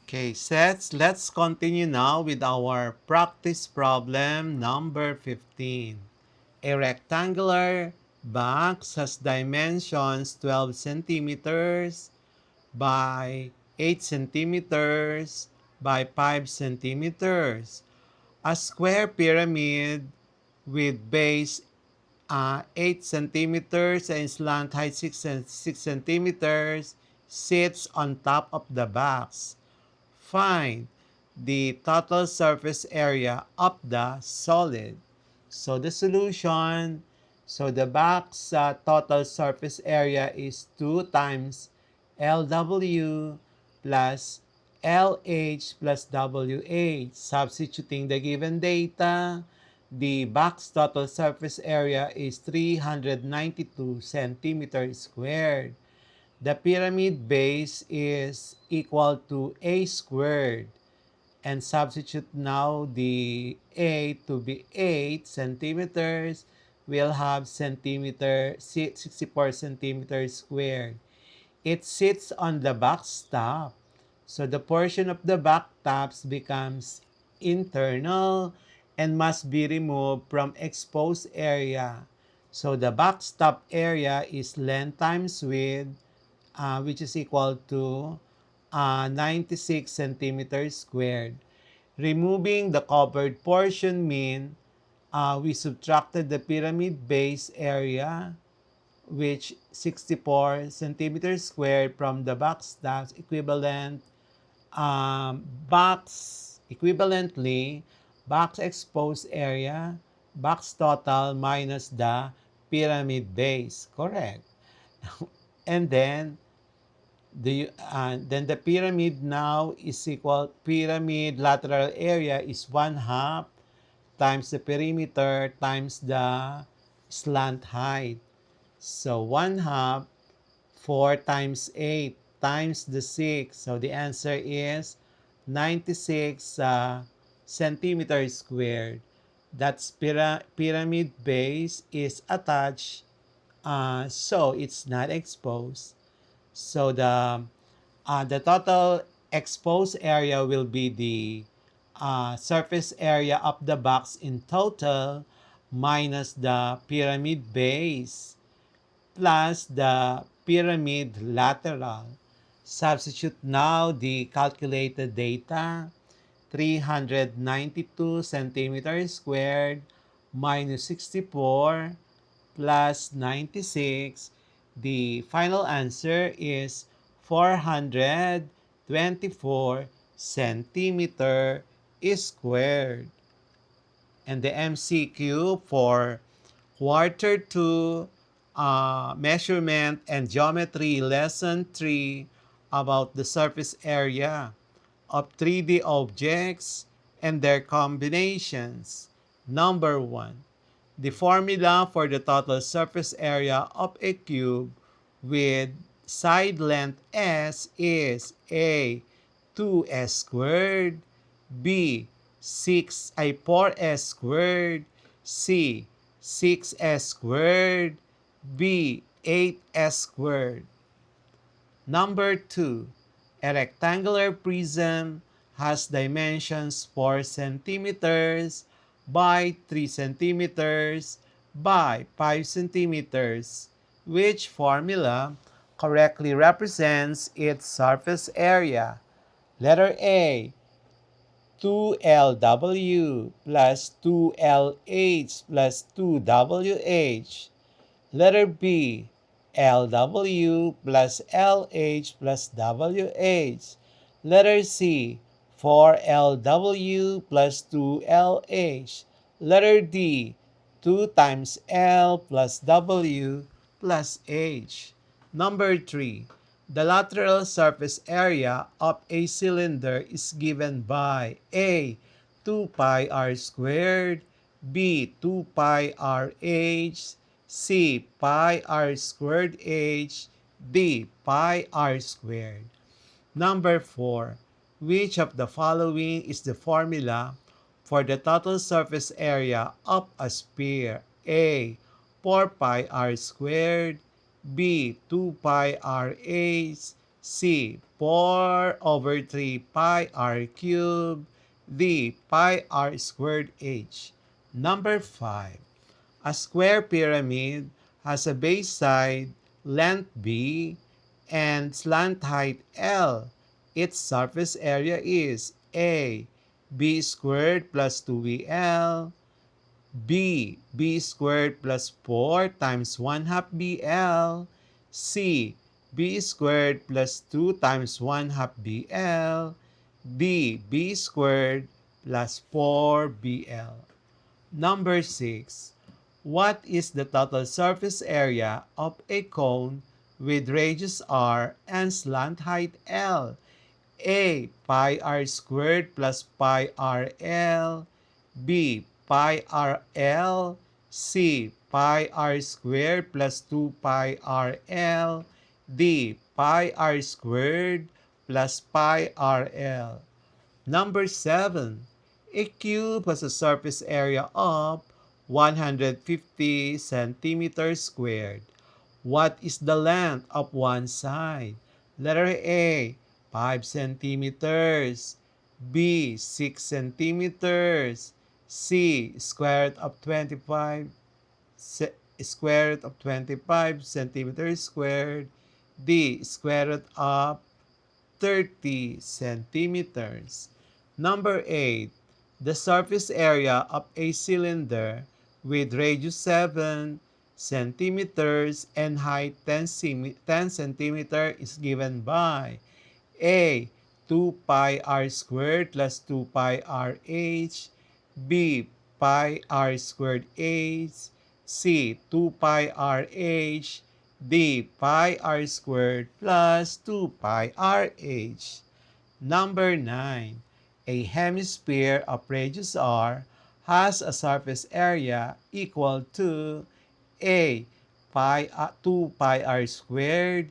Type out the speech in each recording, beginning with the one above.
Okay, sets. Let's continue now with our practice problem number 15. A rectangular box has dimensions 12 centimeters by 8 centimeters by 5 centimeters. A square pyramid with base 8 centimeters and slant height 6 centimeters sits on top of the box. Find the total surface area of the solid. So the solution, so the box total surface area is 2 times LW plus LH plus WH. Substituting the given data, the box total surface area is 392 centimeters squared. The pyramid base is equal to a squared. And substitute now the a to be 8 centimeters. We'll have 64 centimeters squared. It sits on the box top. So the portion of the back tops becomes internal and must be removed from exposed area. So the box top area is length times width, which is equal to 96 centimeters squared. Removing the covered portion mean we subtracted the pyramid base area, which 64 centimeters squared from the box tops equivalent equivalently box exposed area, box total minus the pyramid base. Correct. And then the pyramid now is equal, pyramid lateral area is 1/2 times the perimeter times the slant height. So 1/2, 4 times 8 times the 6. So the answer is 96 centimeters squared. That's pyramid base is attached, so it's not exposed. So the total exposed area will be the surface area of the box in total minus the pyramid base plus the pyramid lateral. Substitute now the calculated data. 392 centimeters squared minus 64 plus 96. The final answer is 424 centimeter squared. And the MCQ for Quarter 2 Measurement and Geometry Lesson 3 about the surface area of 3D objects and their combinations. Number 1. The formula for the total surface area of a cube with side length S is A. 2S squared, B. 4S squared, C. 6S squared, B. 8S squared. Number 2. A rectangular prism has dimensions 4 centimeters by 3 centimeters by 5 centimeters. Which formula correctly represents its surface area? Letter A, 2LW plus 2LH plus 2WH. Letter B, LW plus LH plus WH. Letter C, 4LW plus 2LH. Letter D, 2 times L plus W plus H. Number 3. The lateral surface area of a cylinder is given by A. 2 pi r squared, B. 2 pi r h, C. Pi r squared h, D. Pi r squared. Number 4. Which of the following is the formula for the total surface area of a sphere? A. 4 pi r squared, B. 2 pi r h, C. 4 over 3 pi r cubed. D. Pi r squared h. Number 5. A square pyramid has a base side, length b, and slant height l. Its surface area is A. B squared plus 2bl. B squared plus 4 times 1 half BL. C. B squared plus 2 times 1 half BL. D. B squared plus 4BL. Number 6. What is the total surface area of a cone with radius r and slant height L? A. Pi r squared plus pi r L. B. Pi r L. C. Pi r squared plus 2 pi r L. D. Pi r squared plus pi r L. Number 7. A cube has a surface area of 150 centimeters squared. What is the length of one side? Letter A, 5 centimeters. B, 6 centimeters. C, square root of 25 square root of 25 centimeters squared. D, square root of 30 centimeters. Number 8. The surface area of a cylinder with radius 7 centimeters and height 10 centimeter is given by A. 2 pi r squared plus 2 pi r h. B. Pi r squared h. C. 2 pi r h. D. Pi r squared plus 2 pi r h. Number 9. A hemisphere of radius r has a surface area equal to A. 2 pi r squared.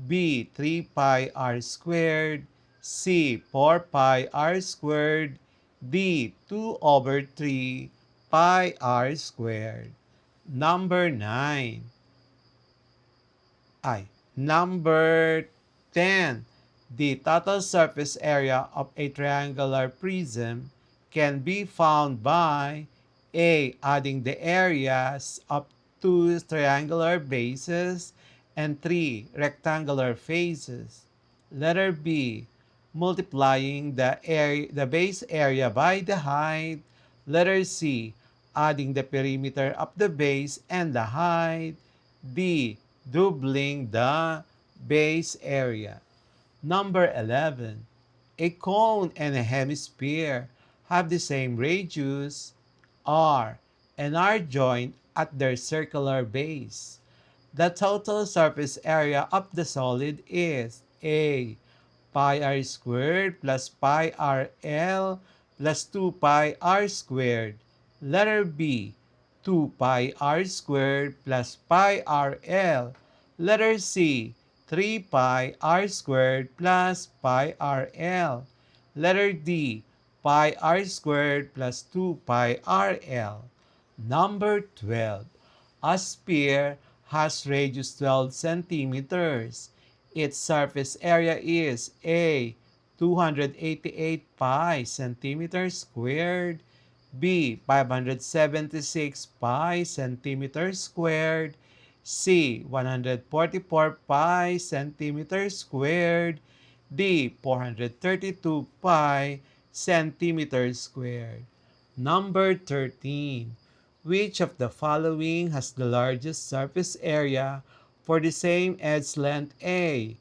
B. 3 pi r squared. C. 4 pi r squared. D. 2 over 3 pi r squared. Number 9. Number 10. The total surface area of a triangular prism can be found by A. Adding the areas of two triangular bases and three rectangular faces. Letter B. Multiplying the base area by the height. Letter C. Adding the perimeter of the base and the height. D. Doubling the base area. Number 11. A cone and a hemisphere have the same radius, r, and are joined at their circular base. The total surface area of the solid is A. Pi r squared plus pi r L plus 2 pi r squared. Letter B. 2 pi r squared plus pi r L. Letter C. 3 pi r squared plus pi r L. Letter D. Pi r squared plus 2 pi r L. Number 12. A sphere has radius 12 centimeters. Its surface area is A. 288 pi centimeters squared. B. 576 pi centimeters squared. C. 144 pi centimeters squared. D. 432 pi centimeters squared. Number 13. Which of the following has the largest surface area for the same edge length A?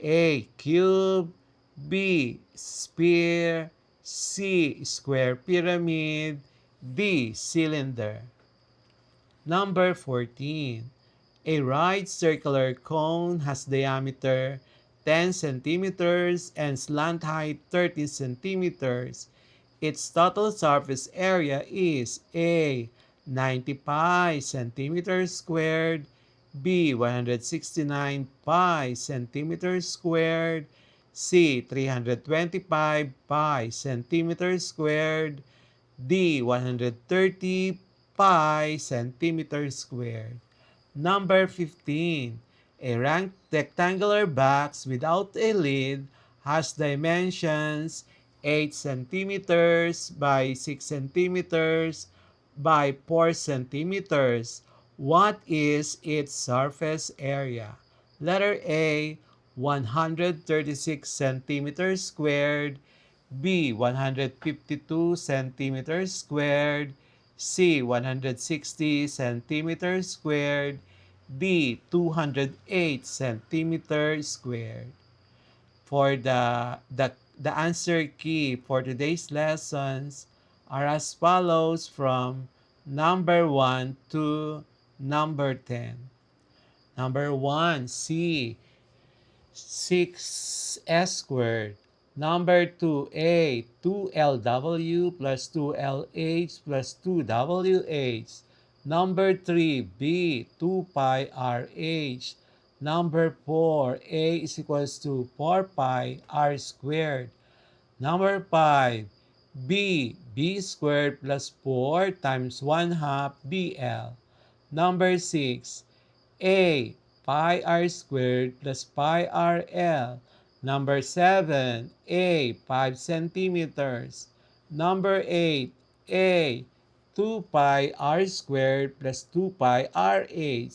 A. Cube. B. Sphere. C. Square pyramid. D. Cylinder. Number 14. A right circular cone has diameter 10 centimeters and slant height 30 centimeters. Its total surface area is A. 90 pi centimeters squared. B. 169 pi centimeters squared. C. 325 pi centimeters squared. D. 130 pi centimeters squared. Number 15. A rectangular box without a lid has dimensions 8 centimeters by 6 centimeters by 4 centimeters. What is its surface area? Letter A, 136 centimeters squared. B, 152 centimeters squared. C, 160 centimeters squared. D, 208 centimeters squared. For the answer key for today's lessons are as follows from number 1 to number 10. Number 1, C, 6s squared. Number 2a, 2lw plus 2lh plus 2wh. Number 3b, 2 pi rh. Number 4, a is equals to 4 pi r squared. Number 5, b squared plus 4 times 1 half bl. Number 6, a, pi r squared plus pi rl. Number 7, A, 5 centimeters. Number 8, A, 2 pi r squared plus 2 pi rh.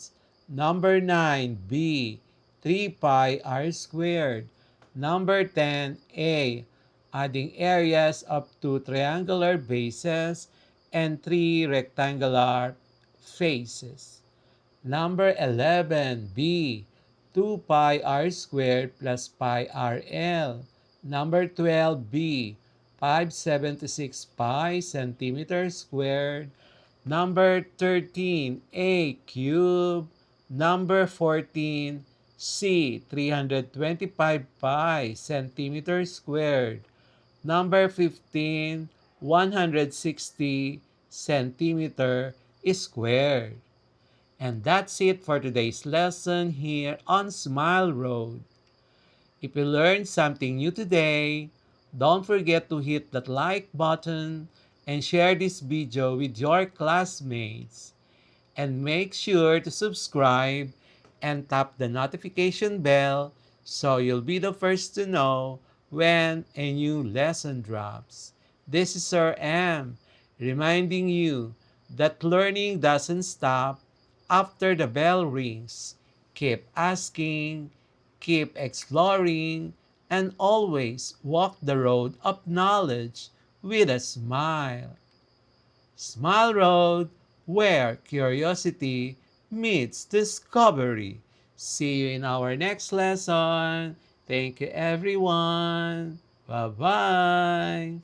Number 9, B, 3 pi r squared. Number 10, A, adding areas up to triangular bases and 3 rectangular faces. Number 11, B, 2 pi r squared plus pi rl. Number 12, B, 576 pi centimeters squared. Number 13, A cube. Number 14, C, 325 pi centimeters squared. Number 15, 160 centimeter squared. And that's it for today's lesson here on Smile Road. If you learned something new today, don't forget to hit that like button and share this video with your classmates. And make sure to subscribe and tap the notification bell so you'll be the first to know when a new lesson drops. This is Sir M reminding you that learning doesn't stop after the bell rings. Keep asking, keep exploring, and always walk the road of knowledge with a smile. Smile Road, where curiosity meets discovery. See you in our next lesson. Thank you, everyone. Bye bye.